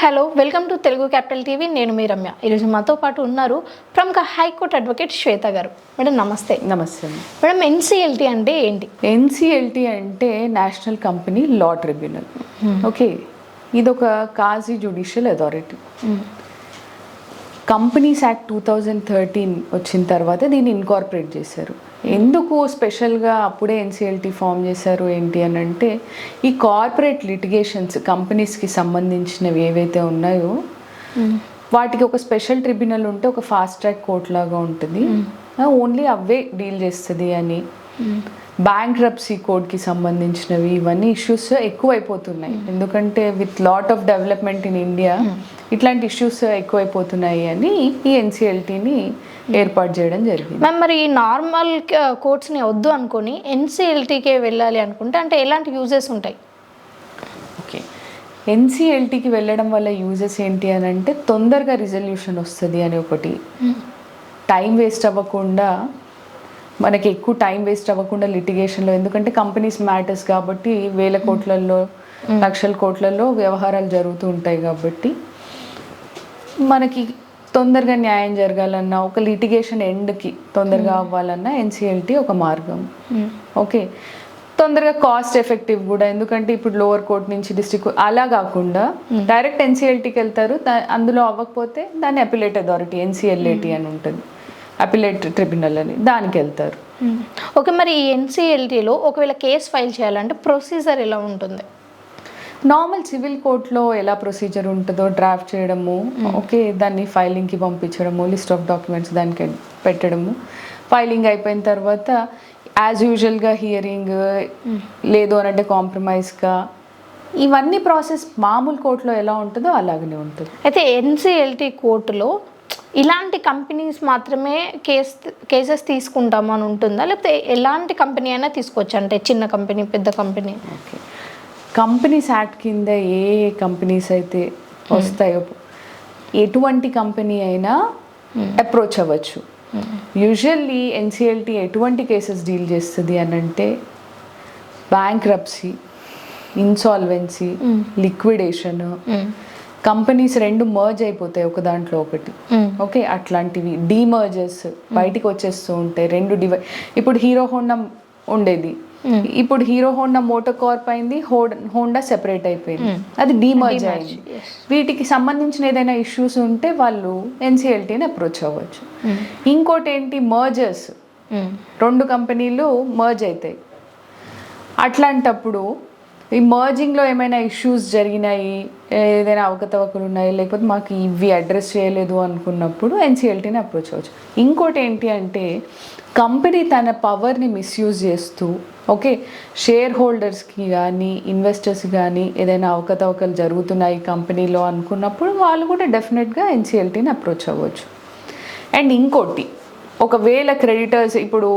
Hello welcome to Telugu capital TV. నేను మీ రమ్య. ఈరోజు మాతో పాటు ఉన్నారు ప్రముఖ హైకోర్టు అడ్వకేట్ శ్వేత గారు. మేడం నమస్తే. నమస్తే మేడం, ఎన్సిఎల్టీ అంటే ఏంటి? ఎన్సిఎల్టీ అంటే national company law tribunal. Okay, ఇదొక కాజీ జ్యుడిషియల్ అథారిటీ. కంపెనీస్ యాక్ట్ 2013 వచ్చిన తర్వాత దీన్ని ఇన్కార్పొరేట్ చేశారు. ఎందుకు స్పెషల్గా అప్పుడే ఎన్సిఎల్టీ ఫామ్ చేశారు ఏంటి అని అంటే, ఈ కార్పొరేట్ లిటిగేషన్స్ కంపెనీస్కి సంబంధించినవి ఏవైతే ఉన్నాయో వాటికి ఒక స్పెషల్ ట్రిబ్యునల్ ఉంటే ఒక ఫాస్ట్ ట్రాక్ కోర్ట్ లాగా ఉంటుంది, ఓన్లీ అవే డీల్ చేస్తుంది అని. బ్యాంక్రప్సీ కోడ్కి సంబంధించినవి ఇవన్నీ ఇష్యూస్ ఎక్కువైపోతున్నాయి. ఎందుకంటే with lot of development in India ఇట్లాంటి ఇష్యూస్ ఎక్కువైపోతున్నాయి అని ఈ ఎన్సిఎల్టీని ఏర్పాటు చేయడం జరిగింది. మ్యామ్, మరి నార్మల్ కోర్ట్స్ని వద్దు అనుకొని ఎన్సిఎల్టీకే వెళ్ళాలి అనుకుంటే అంటే ఎలాంటి యూజెస్ ఉంటాయి? ఓకే, ఎన్సిఎల్టీకి వెళ్ళడం వల్ల యూజెస్ ఏంటి అని అంటే, తొందరగా రిజల్యూషన్ వస్తుంది అని ఒకటి, టైం వేస్ట్ అవ్వకుండా, మనకి ఎక్కువ టైం వేస్ట్ అవ్వకుండా లిటిగేషన్లో, ఎందుకంటే కంపెనీస్ మ్యాటర్స్ కాబట్టి వేల కోట్లలో లక్షల కోట్లలో వ్యవహారాలు జరుగుతూ ఉంటాయి కాబట్టి మనకి తొందరగా న్యాయం జరగాలన్నా, ఒక లిటిగేషన్ ఎండ్కి తొందరగా అవ్వాలన్నా ఎన్సిఎల్టీ ఒక మార్గం. ఓకే, తొందరగా కాస్ట్ ఎఫెక్టివ్ కూడా, ఎందుకంటే ఇప్పుడు లోవర్ కోర్ట్ నుంచి డిస్ట్రిక్ట్ అలా కాకుండా డైరెక్ట్ ఎన్సిఎల్టీకి వెళ్తారు. అందులో అవ్వకపోతే దాన్ని అపిలేట్ అథారిటీ ఎన్సిఎల్ఏటీ అని ఉంటుంది, అపిలేట్ ట్రిబ్యునల్ అని, దానికి వెళ్తారు. ఓకే, మరి ఈ ఎన్సిఎల్టీలో ఒకవేళ కేసు ఫైల్ చేయాలంటే ప్రొసీజర్ ఎలా ఉంటుంది? నార్మల్ సివిల్ కోర్టులో ఎలా ప్రొసీజర్ ఉంటుందో డ్రాఫ్ట్ చేయడము, ఓకే, దాన్ని ఫైలింగ్కి పంపించడము, లిస్ట్ ఆఫ్ డాక్యుమెంట్స్ దానికి పెట్టడము, ఫైలింగ్ అయిపోయిన తర్వాత యాజ్ యూజువల్గా హియరింగ్, లేదు అని అంటే కాంప్రమైజ్గా, ఇవన్నీ ప్రాసెస్ మామూలు కోర్టులో ఎలా ఉంటుందో అలాగనే ఉంటుంది. అయితే ఎన్సిఎల్టీ కోర్టులో ఇలాంటి కంపెనీస్ మాత్రమే కేసెస్ తీసుకుంటాము అని ఉంటుందా, లేకపోతే ఎలాంటి కంపెనీ అయినా తీసుకోవచ్చు? అంటే చిన్న కంపెనీ, పెద్ద కంపెనీ? ఓకే, కంపెనీస్ యాక్ట్ కింద ఏ కంపెనీస్ అయితే వస్తాయో ఎటువంటి కంపెనీ అయినా అప్రోచ్ అవ్వచ్చు. యూజువల్లీ ఎన్సిఎల్టీ ఎటువంటి కేసెస్ డీల్ చేస్తుంది అని అంటే, బ్యాంక్రప్సీ, ఇన్సాల్వెన్సీ, లిక్విడేషన్, కంపెనీస్ రెండు మర్జ్ అయిపోతాయి ఒక దాంట్లో ఒకటి, ఓకే, అట్లాంటివి, డీమర్జర్స్ బయటికి వచ్చేస్తూ ఉంటాయి, రెండు ఇప్పుడు హీరో హోండా ఉండేది, ఇప్పుడు హీరో హోండా మోటార్ కార్ప్ అయింది, హోండా సెపరేట్ అయిపోయింది, అది డీమర్జ్ అయింది. వీటికి సంబంధించిన ఏదైనా ఇష్యూస్ ఉంటే వాళ్ళు ఎన్సిఎల్టీని అప్రోచ్ అవ్వచ్చు. ఇంకోటి ఏంటి, మర్జర్స్, రెండు కంపెనీలు మర్జ్ అవుతాయి. అట్లాంటప్పుడు ఈ మర్జింగ్లో ఏమైనా ఇష్యూస్ జరిగినాయి, ఏదైనా అవకతవకలు ఉన్నాయి, లేకపోతే మాకు ఇవి అడ్రస్ చేయలేదు అనుకున్నప్పుడు ఎన్సిఎల్టీని అప్రోచ్ అవ్వచ్చు. ఇంకోటి ఏంటి అంటే, కంపెనీ తన పవర్ని మిస్యూజ్ చేస్తూ, ఓకే, షేర్ హోల్డర్స్కి కానీ ఇన్వెస్టర్స్ కానీ ఏదైనా అవకతవకలు జరుగుతున్నాయి కంపెనీలో అనుకున్నప్పుడు వాళ్ళు కూడా డెఫినెట్గా ఎన్సిఎల్టీని అప్రోచ్ అవ్వచ్చు. అండ్ ఇంకోటి, ఒకవేళ క్రెడిటర్స్, ఇప్పుడు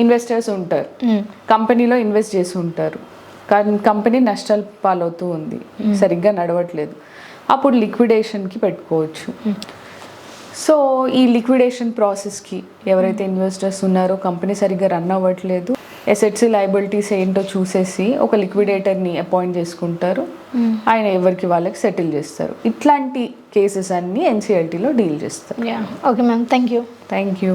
ఇన్వెస్టర్స్ ఉంటారు, కంపెనీలో ఇన్వెస్ట్ చేసి ఉంటారు, కానీ కంపెనీ నష్టాలు పాలవుతూ ఉంది, సరిగ్గా నడవట్లేదు, అప్పుడు లిక్విడేషన్కి పెట్టుకోవచ్చు. సో ఈ లిక్విడేషన్ ప్రాసెస్కి ఎవరైతే ఇన్వెస్టర్స్ ఉన్నారో, కంపెనీ సరిగ్గా రన్ అవ్వట్లేదు, ఎసెట్స్ లయబిలిటీస్ ఏంటో చూసేసి ఒక లిక్విడేటర్ని అపాయింట్ చేసుకుంటారు, ఆయన ఎవరికి వాళ్ళకి సెటిల్ చేస్తారు. ఇట్లాంటి కేసెస్ అన్నీ ఎన్సిఎల్టీలో డీల్ చేస్తారు. Okay ma'am, thank you.